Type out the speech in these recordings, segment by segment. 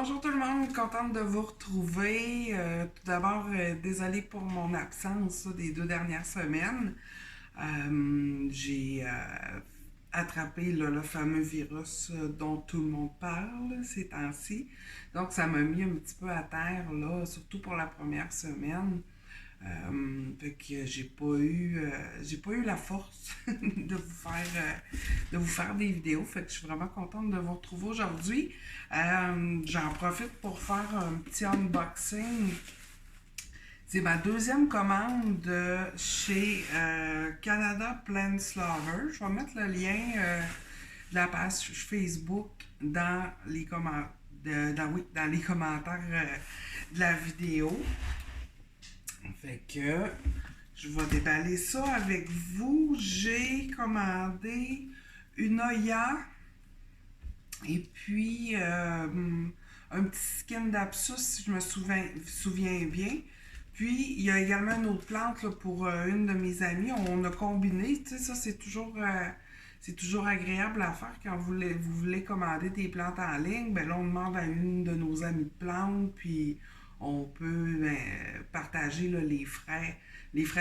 Bonjour tout le monde, contente de vous retrouver. Tout d'abord, désolée pour mon absence des 2 dernières semaines. J'ai attrapé là, le fameux virus dont tout le monde parle ces temps-ci. Donc, ça m'a mis un petit peu à terre, là, surtout pour la première semaine. Fait que j'ai pas eu la force de vous faire des vidéos. Fait que je suis vraiment contente de vous retrouver aujourd'hui. J'en profite pour faire un petit unboxing. C'est ma deuxième commande de chez Canada Plants Lover. Je vais mettre le lien de la page Facebook dans les dans les commentaires de la vidéo. Fait que je vais déballer ça avec vous. J'ai commandé une Oya et puis un petit skin d'Absus si je me souviens bien. Puis il y a également une autre plante là, pour une de mes amies. On a combiné, tu sais, ça c'est toujours agréable à faire quand vous voulez commander des plantes en ligne. Ben là, on demande à une de nos amies de plantes, puis on peut partager là, les frais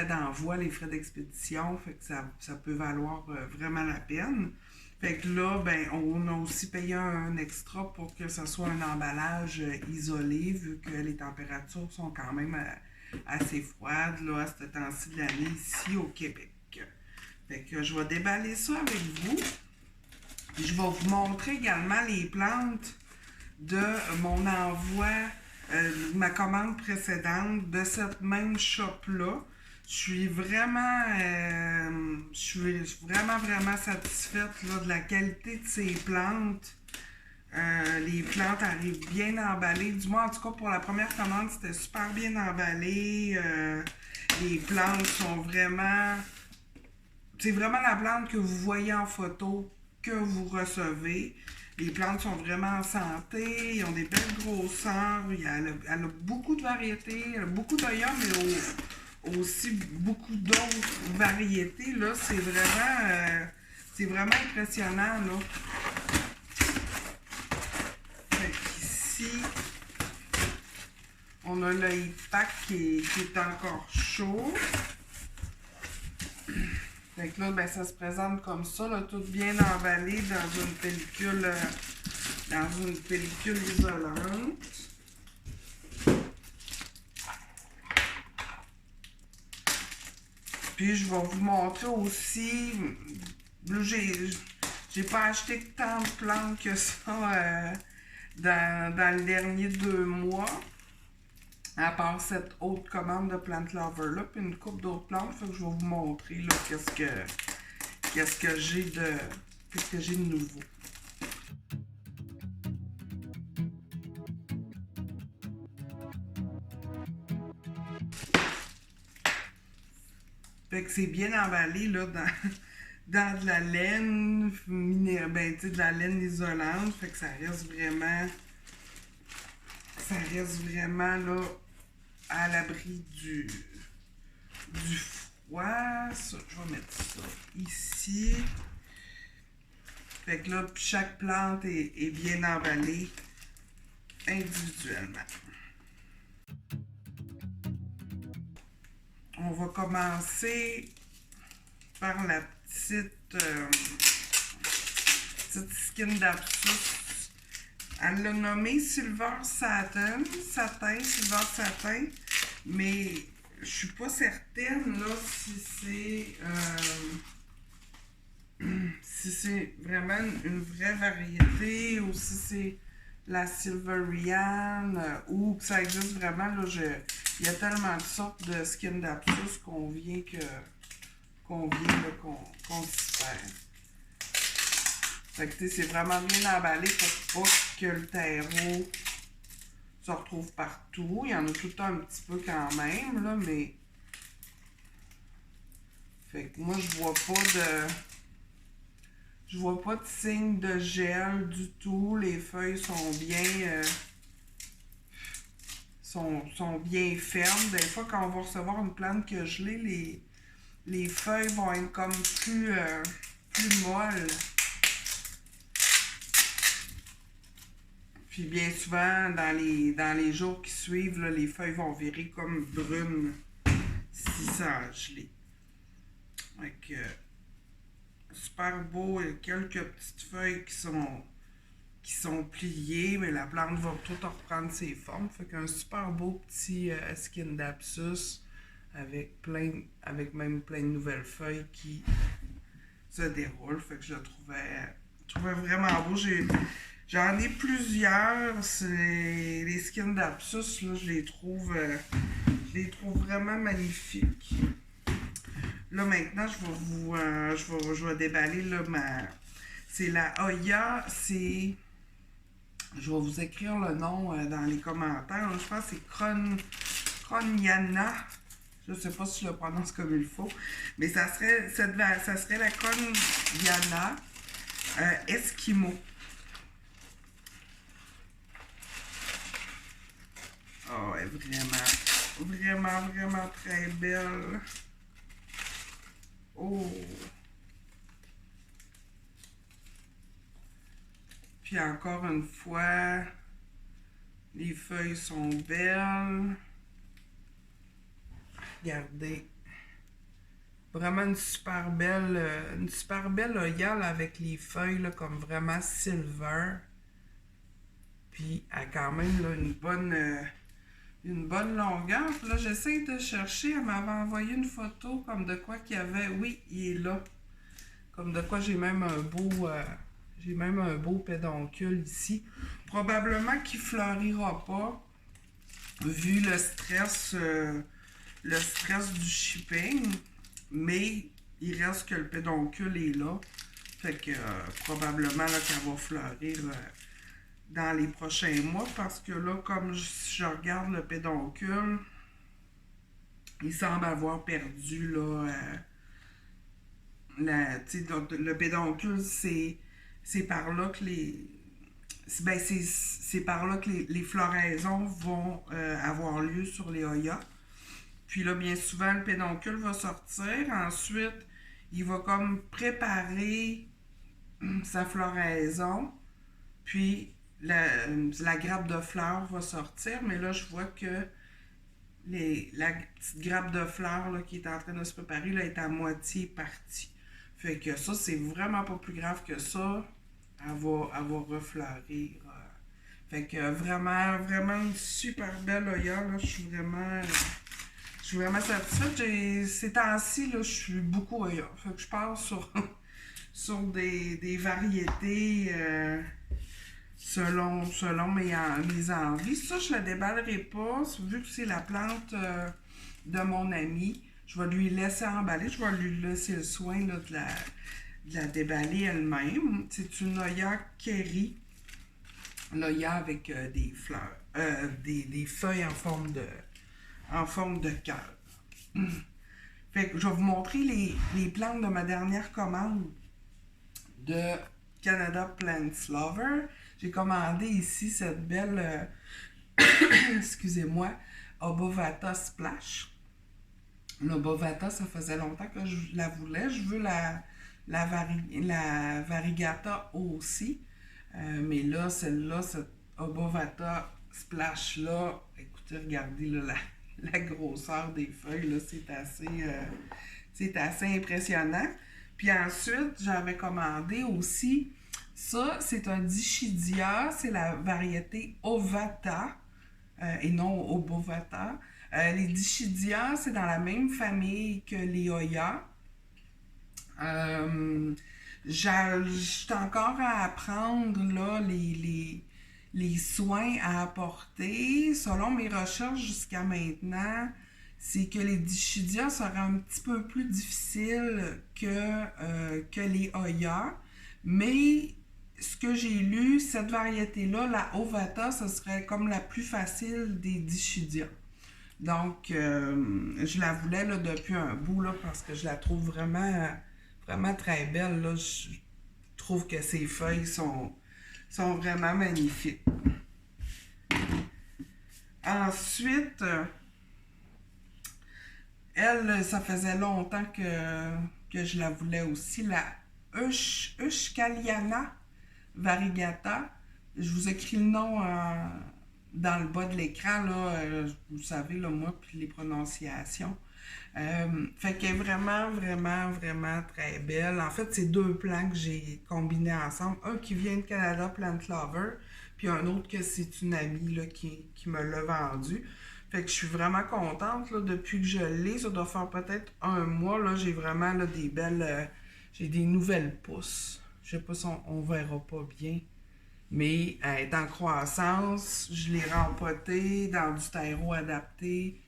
d'envoi, les frais d'expédition. Fait que ça peut valoir vraiment la peine. Fait que là, ben, on a aussi payé un extra pour que ce soit un emballage isolé, vu que les températures sont quand même assez froides là, à ce temps-ci de l'année ici au Québec. Fait que je vais déballer ça avec vous. Je vais vous montrer également les plantes de mon envoi, ma commande précédente de cette même shop-là. Je suis vraiment vraiment satisfaite là, de la qualité de ces plantes. Les plantes arrivent bien emballées. Du moins, en tout cas, pour la première commande, c'était super bien emballé. Les plantes sont vraiment... C'est vraiment la plante que vous voyez en photo que vous recevez. Les plantes sont vraiment en santé, ils ont des belles grosseurs, elle a beaucoup de variétés, elle a beaucoup d'oya, mais aussi beaucoup d'autres variétés. Là, c'est vraiment impressionnant. Là. Fait ici, on a le heat pack qui est encore chaud. Fait que là, ben, ça se présente comme ça, là, tout bien emballé dans une pellicule isolante. Puis je vais vous montrer aussi, là, j'ai pas acheté tant de plantes que ça dans les derniers 2 mois. À part cette autre commande de Plant Lover là, puis une couple d'autres plantes, fait que je vais vous montrer là, qu'est-ce que j'ai de nouveau. Fait que c'est bien emballé là dans de la laine ben tu sais, de la laine isolante, fait que ça reste vraiment là à l'abri du froid. Ça, je vais mettre ça ici. Fait que là, chaque plante est bien emballée individuellement. On va commencer par la petite skin d'Absus. Elle l'a nommé Silver Satin, Silver Satin, mais je suis pas certaine là si c'est vraiment une vraie variété ou si c'est la Silverian ou que ça existe vraiment. Là, il y a tellement de sortes de skin d'Absus qu'on vient s'y perd. Fait que c'est vraiment bien emballé pour pas que le terreau se retrouve partout. Il y en a tout le temps un petit peu quand même, là, mais... Fait que moi, je vois pas de signe de gel du tout. Les feuilles sont bien... sont bien fermes. Des fois, quand on va recevoir une plante que gelée, les feuilles vont être comme plus molles. Puis bien souvent, dans les jours qui suivent, là, les feuilles vont virer comme brunes si ça a gelé. Fait que, super beau. Il y a quelques petites feuilles qui sont pliées, mais la plante va tout reprendre ses formes. Fait qu'un super beau petit Scindapsus avec même plein de nouvelles feuilles qui se déroulent. Fait que je le trouvais vraiment beau. J'en ai plusieurs. Les Scindapsus, là, je les trouve vraiment magnifiques. Là, maintenant, je vais déballer là, c'est la Hoya, c'est... Je vais vous écrire le nom dans les commentaires. Là, je pense que c'est Croniana. Je ne sais pas si je le prononce comme il faut. Mais ça serait la Croniana Esquimau. Oh, elle est vraiment très belle. Oh! Puis encore une fois, les feuilles sont belles. Regardez. Vraiment une super belle Hoya avec les feuilles là, comme vraiment silver. Puis elle a quand même là, une bonne longueur. Puis là, j'essaie de chercher. Elle m'avait envoyé une photo comme de quoi qu'il y avait. Oui, il est là. Comme de quoi j'ai même un beau pédoncule ici. Probablement qu'il ne fleurira pas, vu le stress du shipping. Mais il reste que le pédoncule est là. Fait que probablement là, qu'elle va fleurir dans les prochains mois. Parce que là, comme je regarde le pédoncule, il semble avoir perdu là, le pédoncule, c'est par là que c'est par là que les floraisons vont avoir lieu sur les Hoya. Puis là, bien souvent, le pédoncule va sortir. Ensuite, il va comme préparer sa floraison. Puis, la grappe de fleurs va sortir. Mais là, je vois que la petite grappe de fleurs là, qui est en train de se préparer là, est à moitié partie. Fait que ça, c'est vraiment pas plus grave que ça. Elle va refleurir. Fait que vraiment une super belle Hoya. Là. Je suis vraiment satisfaite. Ces temps-ci, là, je suis beaucoup Hoya. Fait que je pars sur des variétés selon mes envies. Ça, je ne la déballerai pas. Vu que c'est la plante de mon ami, je vais lui laisser emballer. Je vais lui laisser le soin là, de la déballer elle-même. C'est une Hoya Kerry. L'Hoya avec des fleurs, des feuilles en forme de cœur. Fait que je vais vous montrer les plantes de ma dernière commande de Canada Plants Lover. J'ai commandé ici cette belle, excusez-moi, Obovata Splash. L'Obovata, ça faisait longtemps que je la voulais. Je veux la Variegata aussi. Mais là, celle-là, cette Obovata Splash-là, écoutez, regardez là, la grosseur des feuilles, là, c'est assez impressionnant. Puis ensuite, j'avais commandé aussi, ça, c'est un Dischidia, c'est la variété Ovata et non Obovata. Les Dischidia, c'est dans la même famille que les Hoya. J'ai encore à apprendre là, les soins à apporter. Selon mes recherches jusqu'à maintenant, c'est que les Dischidia seraient un petit peu plus difficiles que les Hoya. Mais ce que j'ai lu, cette variété-là, la Ovata, ce serait comme la plus facile des Dischidia. Donc, je la voulais là, depuis un bout là, parce que je la trouve vraiment très belle. Là. Je trouve que ses feuilles sont vraiment magnifiques. Ensuite, elle, ça faisait longtemps que je la voulais aussi, la Euskaliana Variegata. je vous écris le nom dans le bas de l'écran, là, vous savez, là, moi, puis les prononciations. Fait qu'elle est vraiment, vraiment, vraiment très belle. En fait, c'est deux plants que j'ai combinés ensemble. Un qui vient de Canada Plant Lover, puis un autre que c'est une amie là, qui me l'a vendu. Fait que je suis vraiment contente là, depuis que je l'ai. Ça doit faire peut-être un mois. Là, j'ai vraiment là, des belles. J'ai des nouvelles pousses. Je sais pas si on verra pas bien. Mais elle est en croissance. Je l'ai rempotée dans du terreau adapté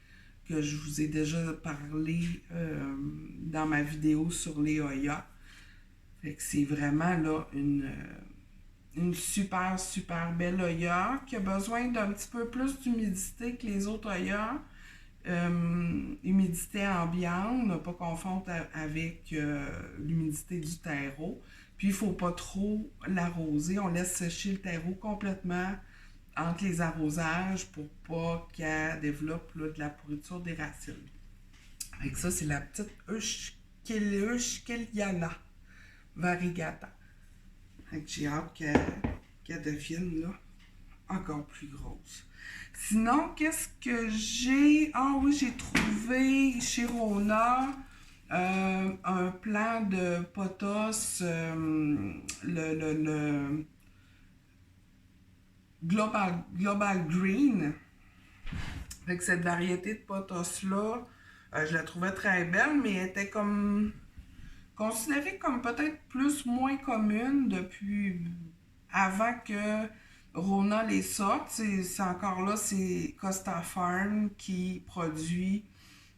que je vous ai déjà parlé dans ma vidéo sur les Hoya. Fait que c'est vraiment là une super, super belle Hoya qui a besoin d'un petit peu plus d'humidité que les autres Hoya. Humidité ambiante, ne pas confondre avec l'humidité du terreau. Puis il ne faut pas trop l'arroser. On laisse sécher le terreau complètement entre les arrosages pour pas qu'elle développe là, de la pourriture des racines. Avec ça, c'est la petite Euschkeliana variegata. J'ai hâte qu'elle devienne là, encore plus grosse. Sinon, qu'est-ce que j'ai? Ah oui, j'ai trouvé chez Rona un plant de pothos, le Global Green. Avec cette variété de pothos-là, je la trouvais très belle, mais elle était comme considérée comme peut-être plus moins commune depuis avant que Rona les sorte. C'est encore là, c'est Costa Farm qui produit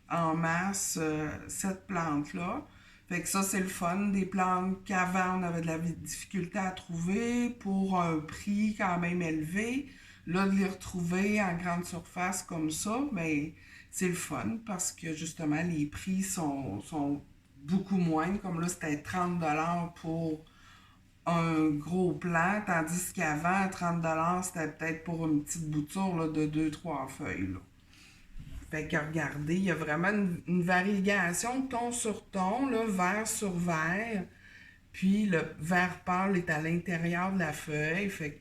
en masse cette plante-là. Fait que ça, c'est le fun. Des plantes qu'avant, on avait de la difficulté à trouver pour un prix quand même élevé. Là, de les retrouver en grande surface comme ça, mais c'est le fun parce que justement, les prix sont beaucoup moindres. Comme là, c'était 30$ pour un gros plant, tandis qu'avant, 30$, c'était peut-être pour une petite bouture là, de 2-3 feuilles. Là. Fait que regardez, il y a vraiment une variegation ton sur ton, là, vert sur vert. Puis le vert pâle est à l'intérieur de la feuille. Fait que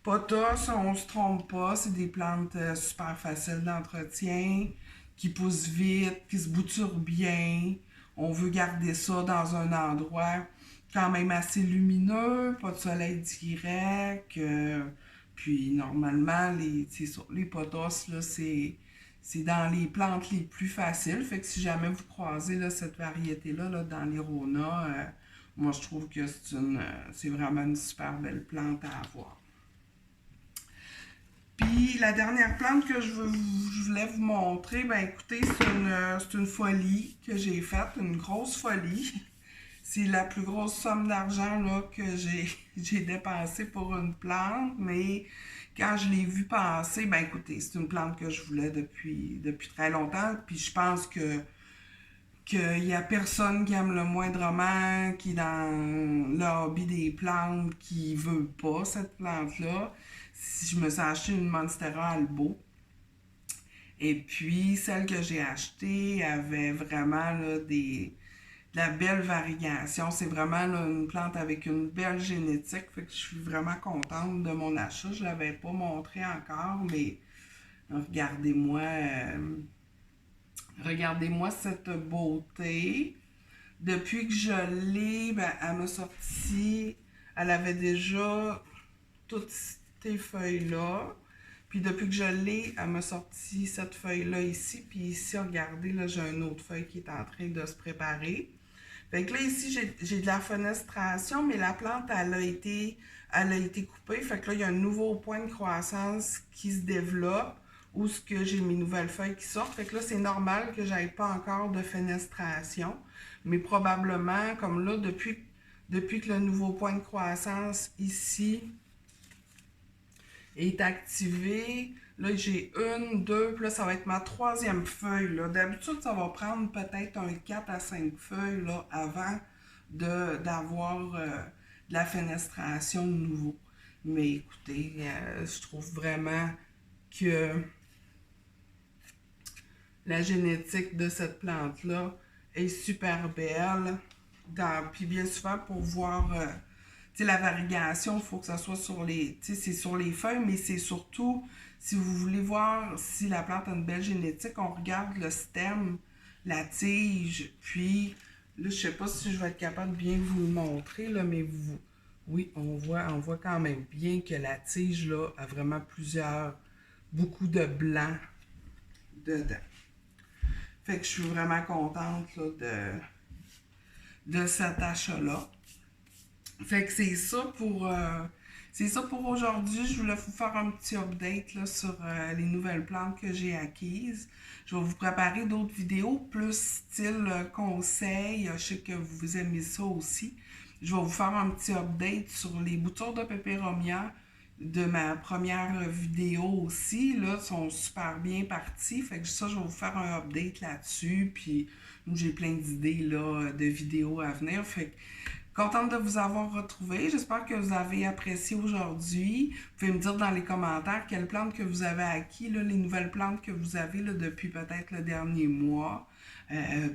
pothos, on se trompe pas, c'est des plantes super faciles d'entretien, qui poussent vite, qui se bouturent bien. On veut garder ça dans un endroit quand même assez lumineux, pas de soleil direct. Puis normalement, les pothos, là, c'est dans les plantes les plus faciles. Fait que si jamais vous croisez là, cette variété-là là, dans les Rona, moi je trouve que c'est vraiment une super belle plante à avoir. Puis la dernière plante que je voulais vous montrer, ben écoutez, c'est une folie que j'ai faite, une grosse folie. C'est la plus grosse somme d'argent là, que j'ai dépensé pour une plante, mais quand je l'ai vue passer, ben écoutez, c'est une plante que je voulais depuis très longtemps, puis je pense qu'il y a personne qui aime le moindrement, qui est dans le hobby des plantes, qui veut pas cette plante-là. Si je me suis acheté une Monstera Albo. Et puis, celle que j'ai achetée avait vraiment là, de la belle variation. C'est vraiment là, une plante avec une belle génétique. Fait que je suis vraiment contente de mon achat. Je ne l'avais pas montré encore, mais regardez-moi cette beauté. Depuis que je l'ai, ben, elle m'a sorti. Elle avait déjà toutes ces feuilles-là. Puis depuis que je l'ai, elle m'a sorti cette feuille-là ici. Puis ici, regardez, là, j'ai une autre feuille qui est en train de se préparer. Fait que là, ici, j'ai de la fenestration, mais la plante, elle a été coupée. Fait que là, il y a un nouveau point de croissance qui se développe où ce que j'ai mes nouvelles feuilles qui sortent. Fait que là, c'est normal que j'aille pas encore de fenestration. Mais probablement, comme là, depuis que le nouveau point de croissance ici est activé, là, j'ai une, deux, puis là, ça va être ma troisième feuille. Là. D'habitude, ça va prendre peut-être un 4 à 5 feuilles là, avant d'avoir de la fenestration de nouveau. Mais écoutez, je trouve vraiment que la génétique de cette plante-là est super belle. Puis bien souvent, pour voir sais, la variegation, il faut que ça soit sur les, tu sais, c'est sur les feuilles, mais c'est surtout, si vous voulez voir si la plante a une belle génétique, on regarde le stem, la tige, puis, là, je sais pas si je vais être capable de bien vous le montrer, là, mais vous, oui, on voit quand même bien que la tige, là, a vraiment beaucoup de blanc dedans. Fait que je suis vraiment contente, là, de cet achat-là. Fait que c'est ça pour aujourd'hui. Je voulais vous faire un petit update là, sur les nouvelles plantes que j'ai acquises. Je vais vous préparer d'autres vidéos plus style conseil. Je sais que vous aimez ça aussi. Je vais vous faire un petit update sur les boutures de pépéromia de ma première vidéo aussi. Là, sont super bien partis. Fait que ça, je vais vous faire un update là-dessus. Puis, j'ai plein d'idées là, de vidéos à venir. Fait que contente de vous avoir retrouvé. J'espère que vous avez apprécié aujourd'hui. Vous pouvez me dire dans les commentaires quelles plantes que vous avez acquis, là, les nouvelles plantes que vous avez là, depuis peut-être le dernier mois.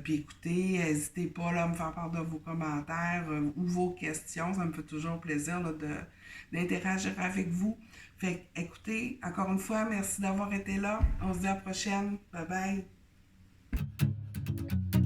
Puis écoutez, n'hésitez pas là, à me faire part de vos commentaires ou vos questions. Ça me fait toujours plaisir là, d'interagir avec vous. Fait écoutez, encore une fois, merci d'avoir été là. On se dit à la prochaine. Bye bye.